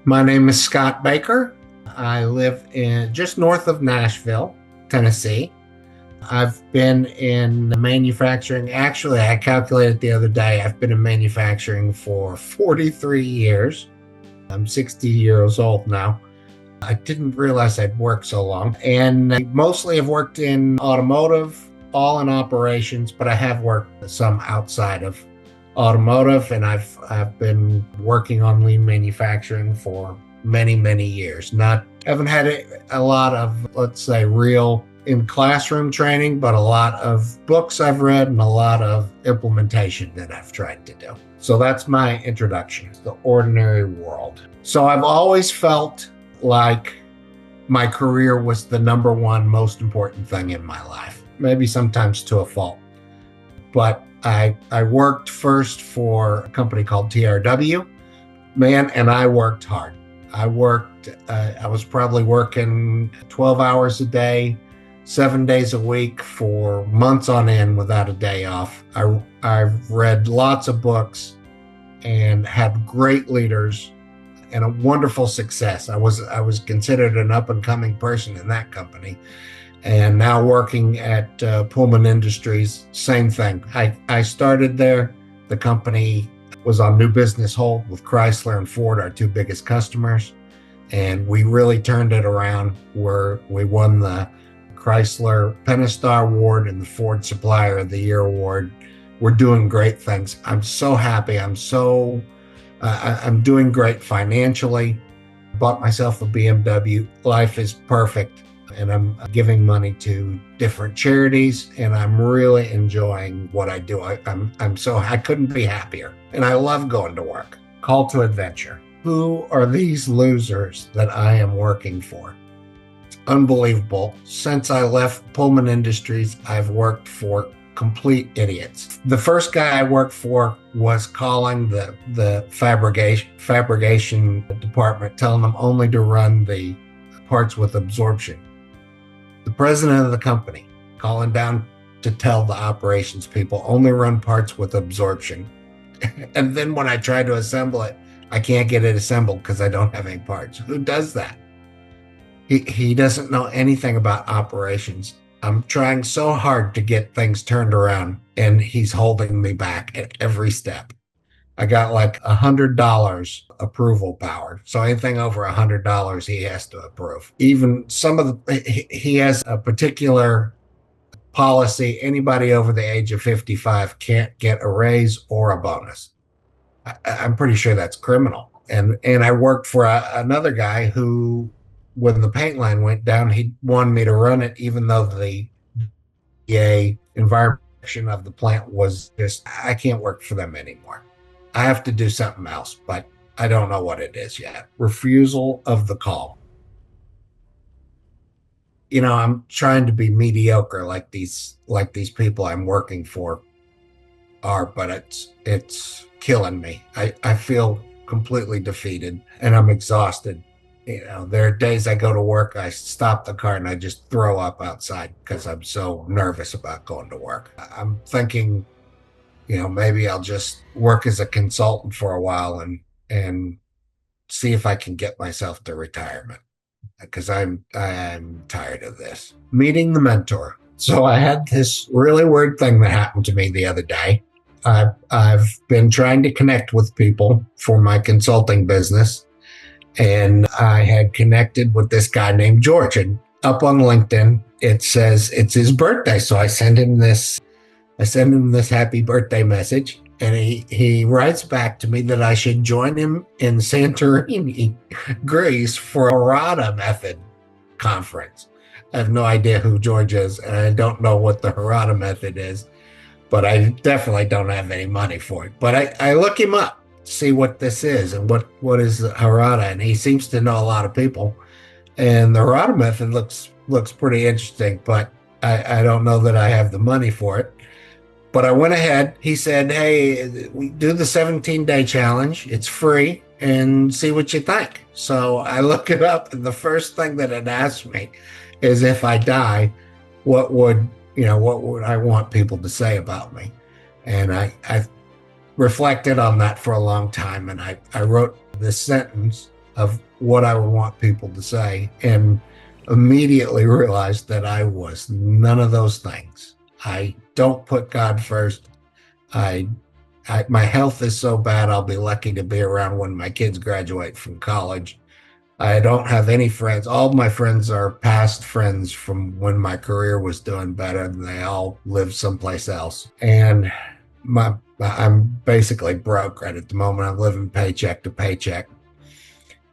My name is Scott Baker. I live in just north of Nashville, Tennessee. I've been in manufacturing. Actually, I calculated the other day, I've been in manufacturing for 43 years. I'm 60 years old now. I didn't realize I'd worked so long. And I mostly have worked in automotive, all in operations, but I have worked some outside of automotive, and I've been working on lean manufacturing for many years. Haven't had a lot of, let's say, real in classroom training, but a lot of books I've read and a lot of implementation that I've tried to do. So that's my introduction to the ordinary world. So I've always felt like my career was the number one most important thing in my life, maybe sometimes to a fault. But I worked first for a company called TRW, man, and I worked hard. I was probably working 12 hours a day, 7 days a week for months on end without a day off. I've read lots of books and had great leaders and a wonderful success. I was considered an up and coming person in that company. And now working at Pullman Industries, same thing. I started there. The company was on new business hold with Chrysler and Ford, our two biggest customers. And we really turned it around where we won the Chrysler Pentastar Award and the Ford Supplier of the Year Award. We're doing great things. I'm so happy. I'm doing great financially. Bought myself a BMW. Life is perfect. And I'm giving money to different charities, and I'm really enjoying what I do. I couldn't be happier, and I love going to work. Call to adventure. Who are these losers that I am working for? It's unbelievable. Since I left Pullman Industries, I've worked for complete idiots. The first guy I worked for was calling the fabrication department, telling them only to run the parts with absorption. The president of the company calling down to tell the operations people only run parts with absorption. And then when I try to assemble it, I can't get it assembled because I don't have any parts. Who does that? He doesn't know anything about operations. I'm trying so hard to get things turned around, and he's holding me back at every step. I got like $100 approval power. So anything over $100, he has to approve. Even he has a particular policy. Anybody over the age of 55 can't get a raise or a bonus. I'm pretty sure that's criminal. And I worked for another guy who, when the paint line went down, he wanted me to run it, even though the environment of the plant was just, I can't work for them anymore. I have to do something else, but I don't know what it is yet. Refusal of the call. I'm trying to be mediocre like these people I'm working for are, but it's killing me. I feel completely defeated, and I'm exhausted. There are days I go to work, I stop the car and I just throw up outside because I'm so nervous about going to work. I'm thinking, maybe I'll just work as a consultant for a while and see if I can get myself to retirement, because I'm tired of this. Meeting the mentor. So I had this really weird thing that happened to me the other day. I've been trying to connect with people for my consulting business, and I had connected with this guy named George, and up on LinkedIn, it says it's his birthday. So I send him this happy birthday message, and he writes back to me that I should join him in Santorini, Greece, for a Harada Method conference. I have no idea who George is, and I don't know what the Harada Method is, but I definitely don't have any money for it. But I look him up, see what this is and what is Harada, and he seems to know a lot of people. And the Harada Method looks pretty interesting, but I don't know that I have the money for it. But I went ahead. He said, hey, we do the 17-day challenge. It's free, and see what you think. So I look it up, and the first thing that it asked me is, if I die, what would I want people to say about me? And I reflected on that for a long time, and I wrote this sentence of what I would want people to say, and immediately realized that I was none of those things. I don't put God first. I, my health is so bad, I'll be lucky to be around when my kids graduate from college. I don't have any friends. All my friends are past friends from when my career was doing better, and they all live someplace else. And I'm basically broke right at the moment. I'm living paycheck to paycheck.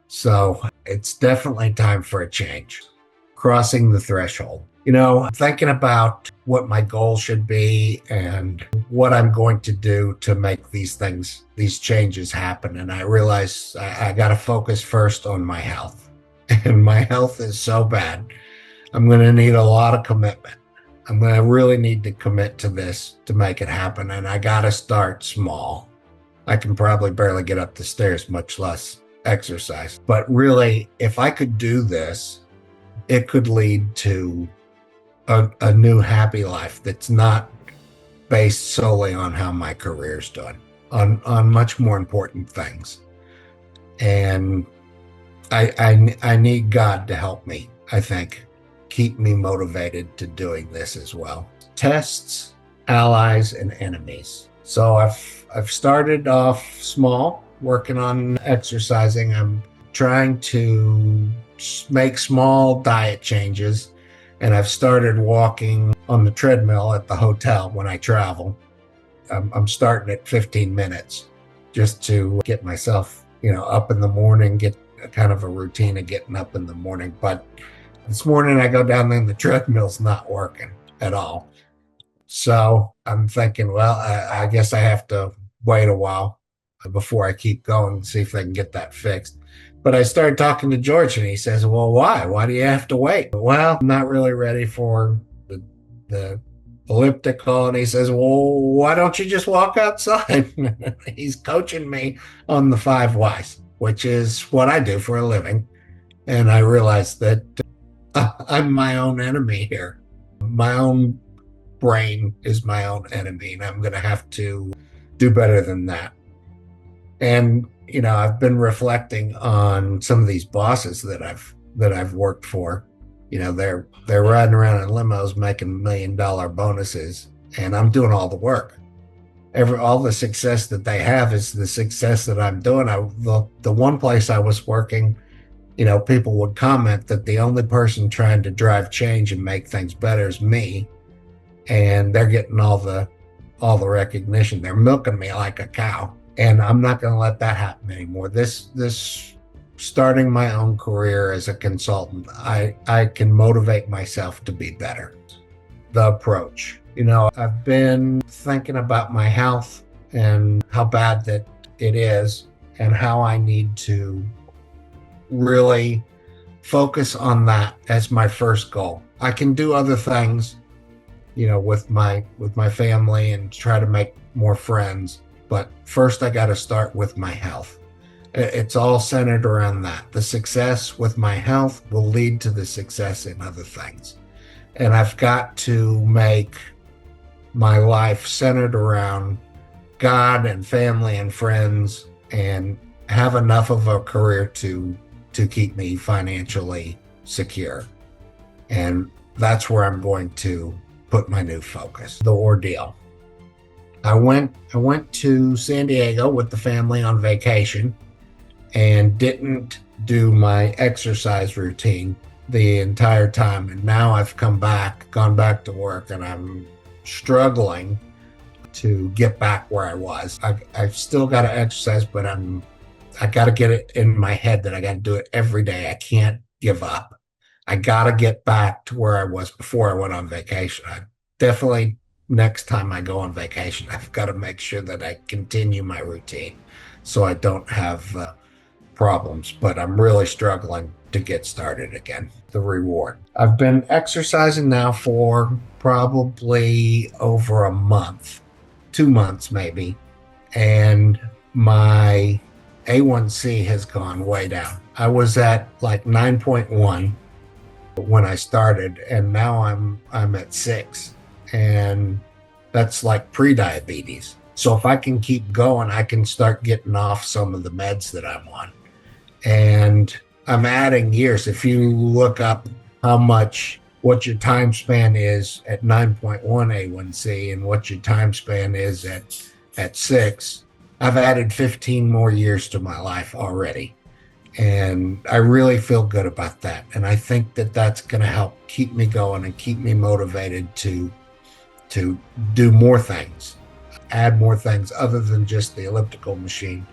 So it's definitely time for a change. Crossing the threshold. Thinking about what my goal should be and what I'm going to do to make these changes happen. And I realize I got to focus first on my health. And my health is so bad. I'm going to need a lot of commitment. I'm going to really need to commit to this to make it happen. And I got to start small. I can probably barely get up the stairs, much less exercise. But really, if I could do this, it could lead to a new happy life that's not based solely on how my career's done, on much more important things. And I need God to help me, I think, keep me motivated to doing this as well. Tests, allies, and enemies. So I've started off small, working on exercising. I'm trying to make small diet changes, and I've started walking on the treadmill at the hotel when I travel. I'm starting at 15 minutes just to get myself, up in the morning, get kind of a routine of getting up in the morning. But this morning I go down there and the treadmill's not working at all. So I'm thinking, well, I guess I have to wait a while before I keep going and see if I can get that fixed. But I started talking to George, and he says, well, why? Why do you have to wait? Well, I'm not really ready for the elliptical. And he says, well, why don't you just walk outside? He's coaching me on the 5 whys, which is what I do for a living. And I realized that I'm my own enemy here. My own brain is my own enemy, and I'm going to have to do better than that. And I've been reflecting on some of these bosses that I've worked for. They're riding around in limos making $1 million bonuses, and I'm doing all the work. All the success that they have is the success that I'm doing. The one place I was working, people would comment that the only person trying to drive change and make things better is me, and they're getting all the recognition. They're milking me like a cow. And I'm not going to let that happen anymore. This starting my own career as a consultant, I can motivate myself to be better. The approach. I've been thinking about my health and how bad that it is, and how I need to really focus on that as my first goal. I can do other things, with my family and try to make more friends. But first, I got to start with my health. It's all centered around that. The success with my health will lead to the success in other things. And I've got to make my life centered around God and family and friends, and have enough of a career to keep me financially secure. And that's where I'm going to put my new focus. The ordeal. I went to San Diego with the family on vacation and didn't do my exercise routine the entire time. And now I've gone back to work, and I'm struggling to get back where I was. I've still got to exercise, but I got to get it in my head that I got to do it every day. I can't give up. I got to get back to where I was before I went on vacation. I definitely, next time I go on vacation, I've got to make sure that I continue my routine so I don't have problems. But I'm really struggling to get started again. The reward. I've been exercising now for probably over a month, 2 months maybe, and my A1C has gone way down. I was at like 9.1 when I started, and now I'm at 6. And that's like pre-diabetes. So if I can keep going, I can start getting off some of the meds that I'm on. And I'm adding years. If you look up what your time span is at 9.1 A1C and what your time span is at 6, I've added 15 more years to my life already. And I really feel good about that. And I think that that's going to help keep me going and keep me motivated to do more things, add more things other than just the elliptical machine,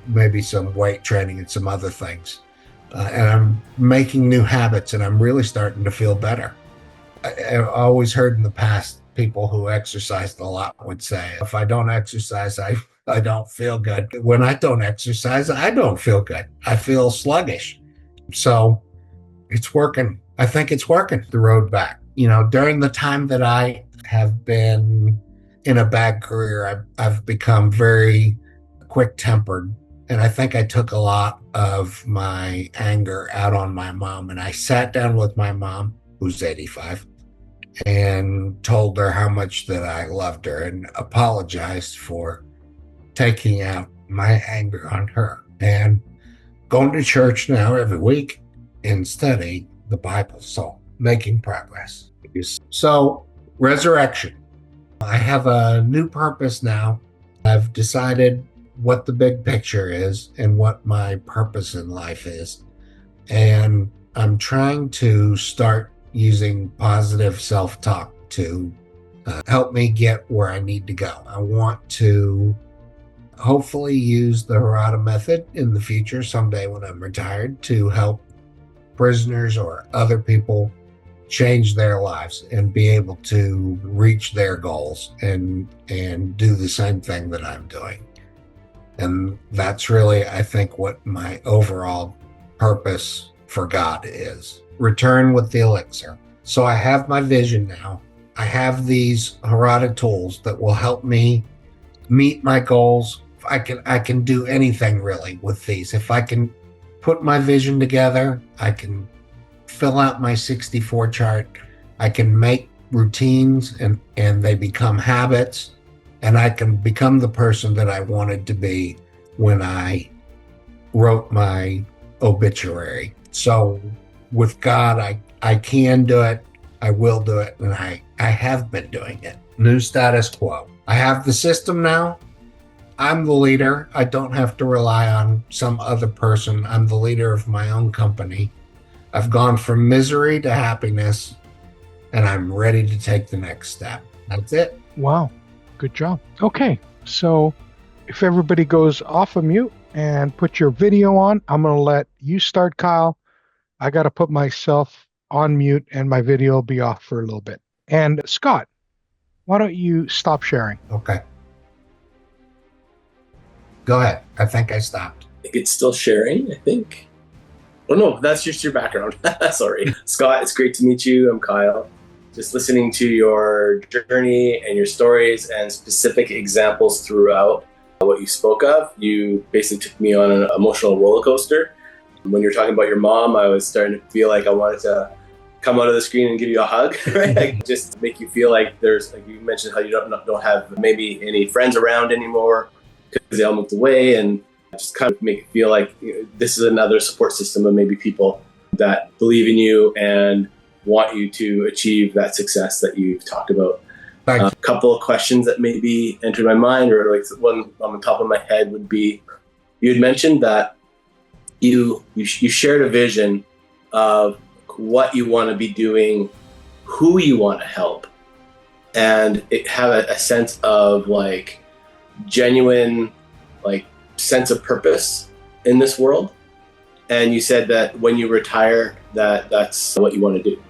maybe some weight training and some other things. And I'm making new habits, and I'm really starting to feel better. I've always heard in the past people who exercised a lot would say, if I don't exercise, I don't feel good. When I don't exercise, I don't feel good. I feel sluggish. So it's working. I think it's working. The road back. During the time that I have been in a bad career, I've become very quick-tempered. And I think I took a lot of my anger out on my mom. And I sat down with my mom, who's 85, and told her how much that I loved her and apologized for taking out my anger on her, and going to church now every week and studying the Bible. So making progress. So resurrection. I have a new purpose now. I've decided what the big picture is and what my purpose in life is. And I'm trying to start using positive self-talk to help me get where I need to go. I want to hopefully use the Harada Method in the future, someday when I'm retired, to help prisoners or other people change their lives and be able to reach their goals and do the same thing that I'm doing. And that's really, I think, what my overall purpose for God is. Return with the elixir. So I have my vision now. I have these Harada tools that will help me meet my goals. I can do anything really with these. If I can put my vision together, I can fill out my 64 chart. I can make routines and they become habits, and I can become the person that I wanted to be when I wrote my obituary. So with God, I can do it. I will do it. And I have been doing it. New status quo. I have the system now. I'm the leader. I don't have to rely on some other person. I'm the leader of my own company. I've gone from misery to happiness, and I'm ready to take the next step. That's it. Wow. Good job. Okay. So if everybody goes off of mute and put your video on, I'm going to let you start, Kyle. I got to put myself on mute and my video will be off for a little bit. And Scott, why don't you stop sharing? Okay. Go ahead. I think I stopped. I think it's still sharing, I think. Oh, no, that's just your background. Sorry. Scott, it's great to meet you. I'm Kyle. Just listening to your journey and your stories and specific examples throughout what you spoke of, you basically took me on an emotional roller coaster. When you're talking about your mom, I was starting to feel like I wanted to come out of the screen and give you a hug, right? Like just make you feel like there's, like you mentioned how you don't have maybe any friends around anymore because they all moved away, and just kind of make it feel like this is another support system of maybe people that believe in you and want you to achieve that success that you've talked about. A couple of questions that maybe entered my mind, or like one on the top of my head would be, you had mentioned that you shared a vision of what you want to be doing, who you want to help, and it have a sense of like genuine like sense of purpose in this world. And you said that when you retire, that's what you want to do.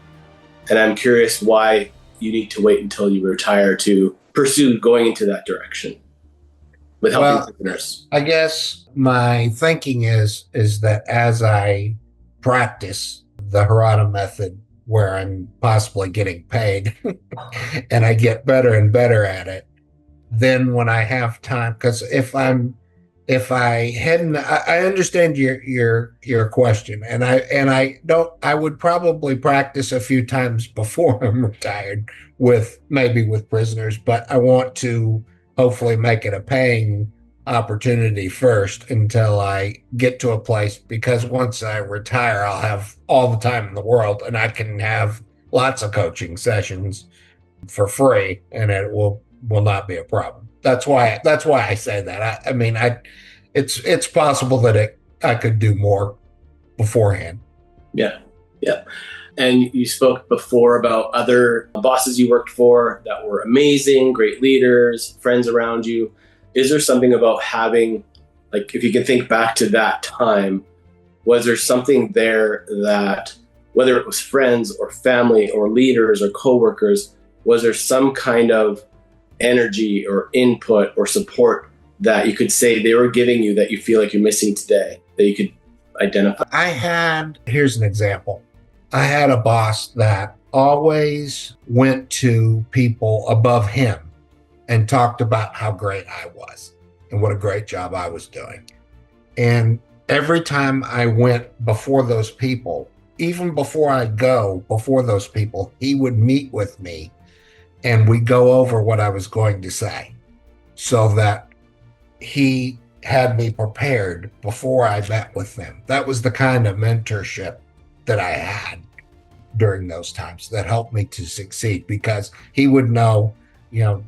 And I'm curious why you need to wait until you retire to pursue going into that direction with helping entrepreneurs. I guess my thinking is that as I practice the Harada Method, where I'm possibly getting paid and I get better and better at it, then when I have time, because if I hadn't, I understand your question, and I would probably practice a few times before I'm retired with prisoners, but I want to hopefully make it a paying opportunity first until I get to a place, because once I retire, I'll have all the time in the world and I can have lots of coaching sessions for free, and it will not be a problem. That's why I say that. I mean, it's possible that I could do more beforehand. Yeah. Yeah. And you spoke before about other bosses you worked for that were amazing, great leaders, friends around you. Is there something about having, like, if you can think back to that time, was there something there that, whether it was friends or family or leaders or coworkers, was there some kind of energy or input or support that you could say they were giving you that you feel like you're missing today, that you could identify? Here's an example. I had a boss that always went to people above him and talked about how great I was and what a great job I was doing. And every time I went before those people, even before I'd go before those people, he would meet with me and we'd go over what I was going to say so that he had me prepared before I met with them. That was the kind of mentorship that I had during those times that helped me to succeed, because he would know,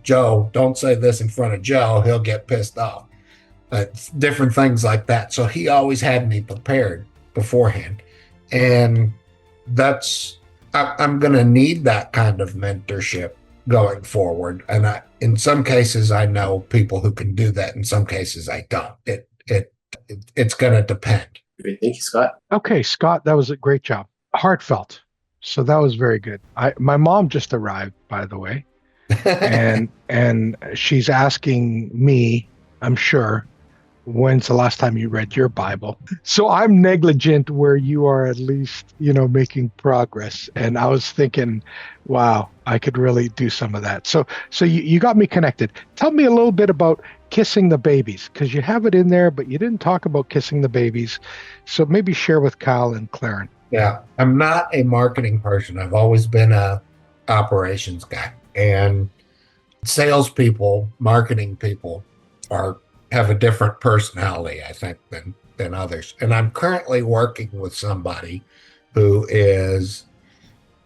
Joe, don't say this in front of Joe, he'll get pissed off. Different things like that. So he always had me prepared beforehand. And I'm going to need that kind of mentorship going forward. And in some cases, I know people who can do that. In some cases, I don't. It's going to depend. Great. Thank you, Scott. Okay, Scott, that was a great job. Heartfelt. So that was very good. My mom just arrived, by the way, and she's asking me, I'm sure, when's the last time you read your Bible? So I'm negligent where you are at least, making progress. And I was thinking, wow, I could really do some of that. So you got me connected. Tell me a little bit about kissing the babies, because you have it in there, but you didn't talk about kissing the babies. So maybe share with Kyle and Clarence. Yeah, I'm not a marketing person. I've always been a operations guy, and salespeople, marketing people have a different personality, I think, than others. And I'm currently working with somebody who is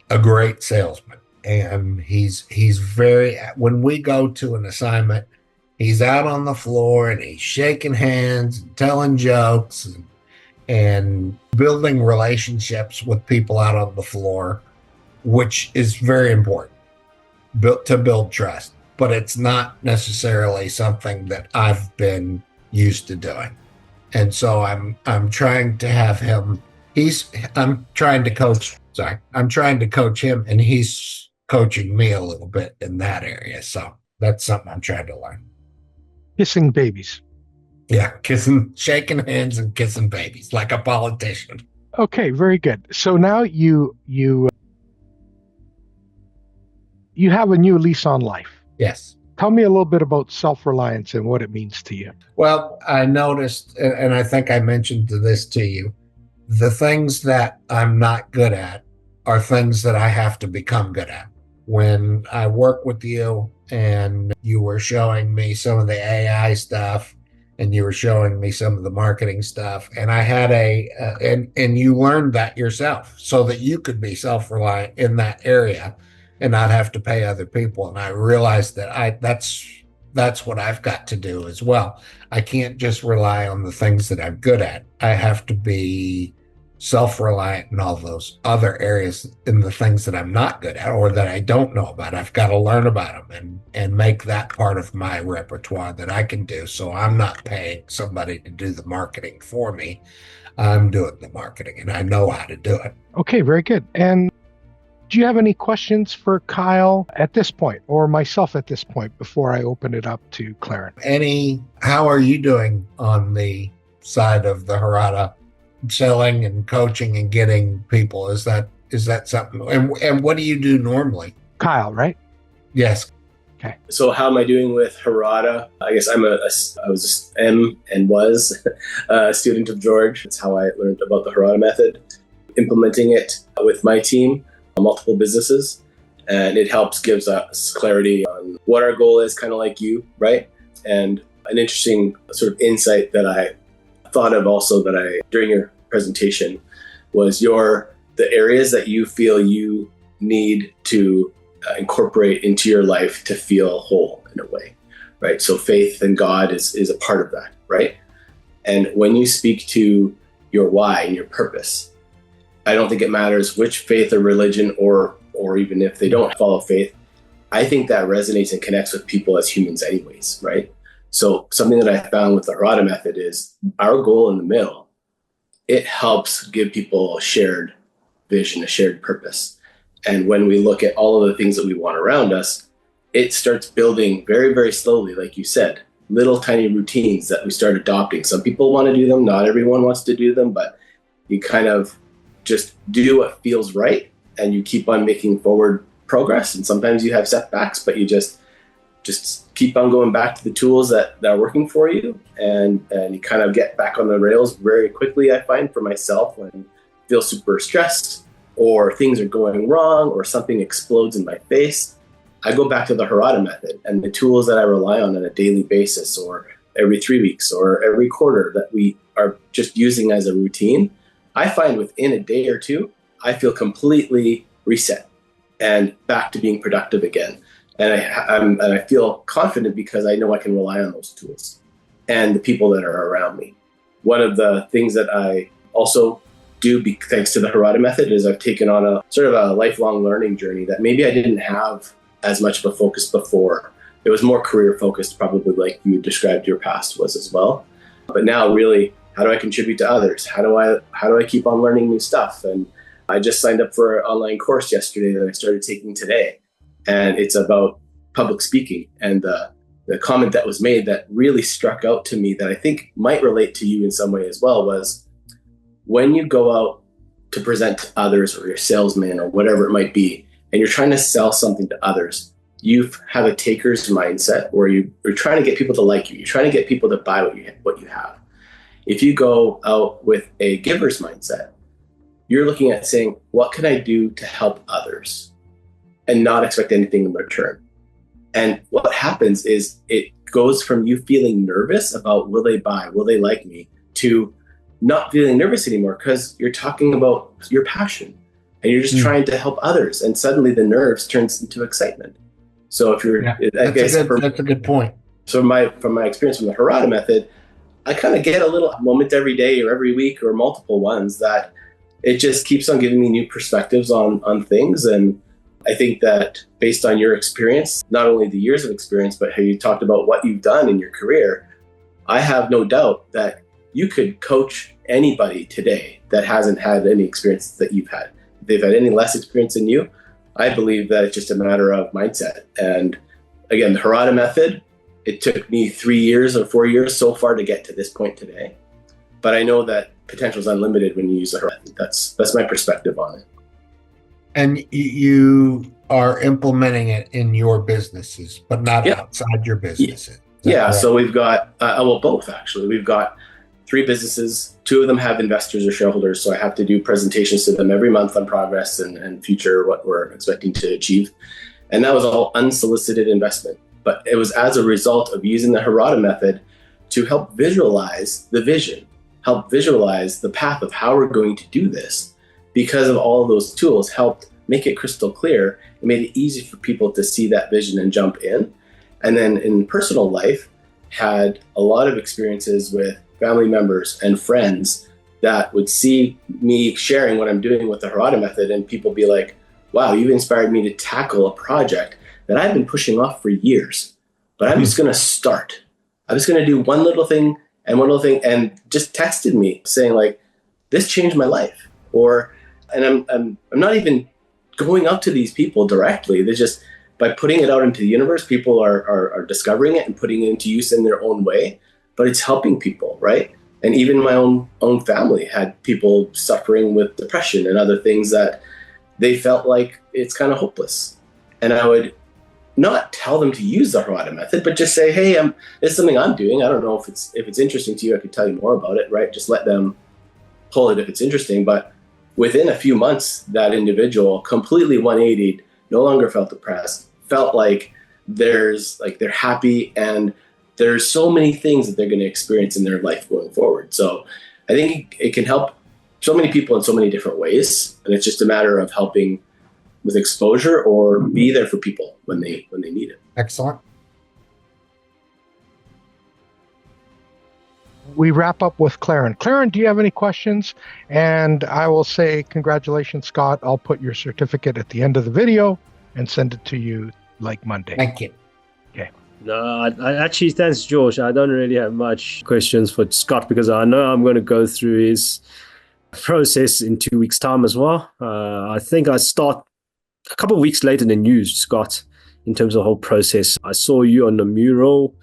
a great salesman, and he's when we go to an assignment, he's out on the floor and he's shaking hands and telling jokes and building relationships with people out on the floor, which is very important to build trust. But it's not necessarily something that I've been used to doing. And so I'm trying to have him, I'm trying to coach him, and he's coaching me a little bit in that area. So that's something I'm trying to learn. Kissing babies. Yeah, shaking hands and kissing babies like a politician. Okay, very good. So now you have a new lease on life. Yes. Tell me a little bit about self-reliance and what it means to you. Well, I noticed, and I think I mentioned this to you, the things that I'm not good at are things that I have to become good at. When I work with you and you were showing me some of the AI stuff, and you were showing me some of the marketing stuff, and I had and you learned that yourself so that you could be self-reliant in that area and not have to pay other people. And I realized that that's what I've got to do as well. I can't just rely on the things that I'm good at. I have to be self-reliant in all those other areas, in the things that I'm not good at or that I don't know about. I've got to learn about them and make that part of my repertoire that I can do. So I'm not paying somebody to do the marketing for me. I'm doing the marketing, and I know how to do it. Okay, very good. And do you have any questions for Kyle at this point, or myself at this point, before I open it up to Clarence? How are you doing on the side of the Harada, selling and coaching and getting people? Is that something? And what do you do normally? Kyle, right? Yes. Okay. So how am I doing with Harada? I guess I was a student of George. That's how I learned about the Harada Method, implementing it with my team, multiple businesses, and it gives us clarity on what our goal is, kind of like you, right? And an interesting sort of insight that I thought of also during your presentation was the areas that you feel you need to incorporate into your life to feel whole in a way, right? So faith in God is a part of that, right? And when you speak to your why and your purpose, I don't think it matters which faith or religion or even if they don't follow faith, I think that resonates and connects with people as humans anyways, right? So something that I found with the Harada Method is our goal in the middle, it helps give people a shared vision, a shared purpose. And when we look at all of the things that we want around us, it starts building very, very slowly, like you said, little tiny routines that we start adopting. Some people want to do them, not everyone wants to do them, but you kind of just do what feels right and you keep on making forward progress. And sometimes you have setbacks, but you just keep on going back to the tools that are working for you, and you kind of get back on the rails very quickly. I find for myself when I feel super stressed or things are going wrong or something explodes in my face, I go back to the Harada Method and the tools that I rely on a daily basis or every 3 weeks or every quarter that we are just using as a routine. I find within a day or two, I feel completely reset and back to being productive again. And I feel confident because I know I can rely on those tools and the people that are around me. One of the things that I also do, thanks to the Harada Method, is I've taken on a sort of a lifelong learning journey that maybe I didn't have as much of a focus before. It was more career focused, probably like you described your past was as well. But now really, how do I contribute to others? How do I keep on learning new stuff? And I just signed up for an online course yesterday that I started taking today. And it's about public speaking. And the comment that was made that really struck out to me that I think might relate to you in some way as well was, when you go out to present to others or you're a salesman or whatever it might be, and you're trying to sell something to others, you have a taker's mindset where you're trying to get people to like you. You're trying to get people to buy what you have. If you go out with a giver's mindset, you're looking at saying, what can I do to help others? And not expect anything in return. And what happens is it goes from you feeling nervous about will they buy, will they like me, to not feeling nervous anymore because you're talking about your passion and you're just trying to help others. And suddenly the nerves turns into excitement. So if you're, that's a good point. So from my experience from the Harada Method, I kind of get a little moment every day or every week or multiple ones that it just keeps on giving me new perspectives on things. And I think that based on your experience, not only the years of experience, but how you talked about what you've done in your career, I have no doubt that you could coach anybody today that hasn't had any experience that you've had. If they've had any less experience than you, I believe that it's just a matter of mindset. And again, the Harada Method, it took me 3 years or 4 years so far to get to this point today. But I know that potential is unlimited when you use the Harada Method. That's my perspective on it. And you are implementing it in your businesses, but not outside your businesses. Yeah. So we've got, both actually. We've got 3 businesses. 2 of them have investors or shareholders. So I have to do presentations to them every month on progress and future, what we're expecting to achieve. And that was all unsolicited investment. But it was as a result of using the Harada Method to help visualize the vision, help visualize the path of how we're going to do this. Because of all of those tools helped make it crystal clear. It made it easy for people to see that vision and jump in. And then in personal life, had a lot of experiences with family members and friends that would see me sharing what I'm doing with the Harada Method, and people be like, wow, you inspired me to tackle a project that I've been pushing off for years, but I'm just going to start. I'm just going to do one little thing, and just texted me saying like, this changed my life. And I'm not even going up to these people directly. They're just, by putting it out into the universe, people are discovering it and putting it into use in their own way, but it's helping people, right? And even my own family had people suffering with depression and other things that they felt like it's kind of hopeless. And I would not tell them to use the Harada Method, but just say, hey, it's something I'm doing. I don't know if it's interesting to you. I could tell you more about it, right? Just let them pull it if it's interesting. But within a few months, that individual completely 180'd, no longer felt depressed, felt like they're happy, and there's so many things that they're going to experience in their life going forward. So I think it can help so many people in so many different ways. And it's just a matter of helping with exposure or be there for people when they need it. Excellent. We wrap up with Claren. Claren, do you have any questions? And I will say congratulations, Scott. I'll put your certificate at the end of the video and send it to you like Monday. Thank you. Okay. No, I actually, thanks, George. I don't really have much questions for Scott because I know I'm going to go through his process in 2 weeks' time as well. I think I start a couple of weeks later than you, Scott, in terms of the whole process. I saw you on the mural.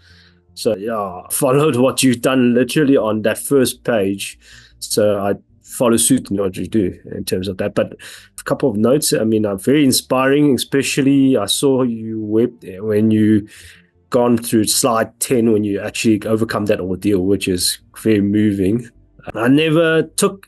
So, yeah, I followed what you've done literally on that first page. So I follow suit in what you do in terms of that. But a couple of notes, I mean, very inspiring, especially I saw you when you gone through slide 10 when you actually overcome that ordeal, which is very moving. I never took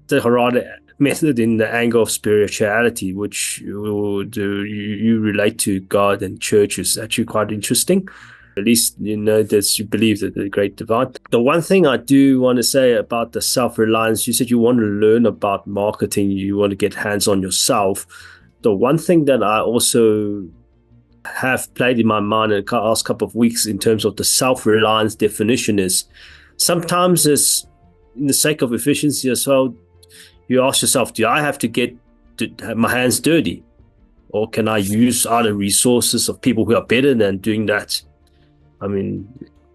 the Harada method in the angle of spirituality, which you relate to God and church is actually quite interesting. At least you know that you believe that the great divine. The one thing I do want to say about the self-reliance, you said you want to learn about marketing, you want to get hands on yourself. The one thing that I also have played in my mind in the last couple of weeks in terms of the self-reliance definition is sometimes it's in the sake of efficiency as well. You ask yourself, do I have to have my hands dirty? Or can I use other resources of people who are better than doing that? I mean,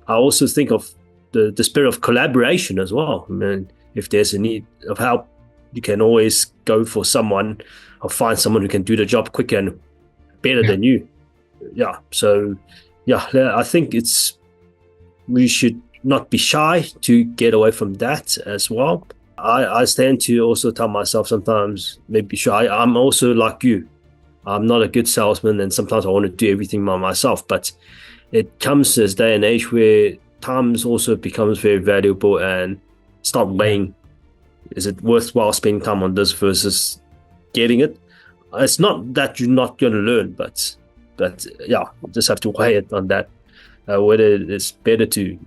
I also think of the spirit of collaboration as well. I mean, if there's a need of help, you can always go for someone or find someone who can do the job quicker and better than you. Yeah. So, yeah, I think we should not be shy to get away from that as well. I tend to also tell myself sometimes, maybe shy. I'm also like you. I'm not a good salesman, and sometimes I want to do everything by myself. But it comes to this day and age where times also becomes very valuable, and start weighing, is it worthwhile spending time on this versus getting it? It's not that you're not going to learn, but yeah, you just have to weigh it on that, whether it's better to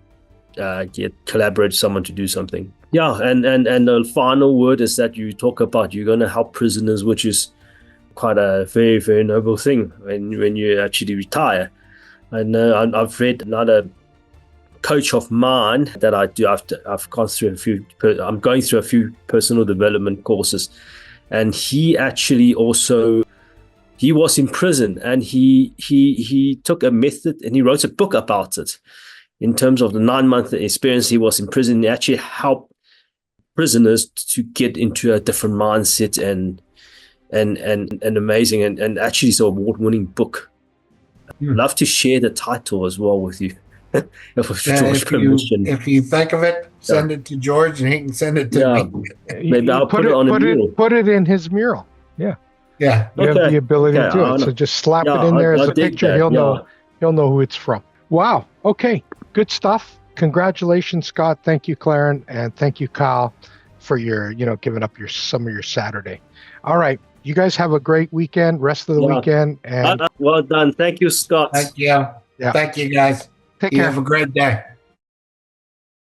collaborate with someone to do something. Yeah, and the final word is that you talk about you're going to help prisoners, which is quite a very, very noble thing when you actually retire. I know I've read another coach of mine that I do. I've gone through I'm going through a few personal development courses, and he actually also he was in prison, and he took a method and he wrote a book about it. In terms of the 9-month experience he was in prison, he actually helped prisoners to get into a different mindset and amazing and actually it's an award-winning book. I'd love to share the title as well with you. If you think of it, send it to George and he can send it to me. Maybe I'll put it on a mural. Put it in his mural. Yeah. Yeah. You have the ability to do it. So just slap it in there as a picture. He'll know who it's from. Wow. Okay. Good stuff. Congratulations, Scott. Thank you, Claren, and thank you, Kyle, for your, giving up some of your Saturday. All right. You guys have a great weekend, rest of the weekend. And well done. Thank you, Scott. Thank you. Yeah. Thank you, guys. Take care. Have a great day.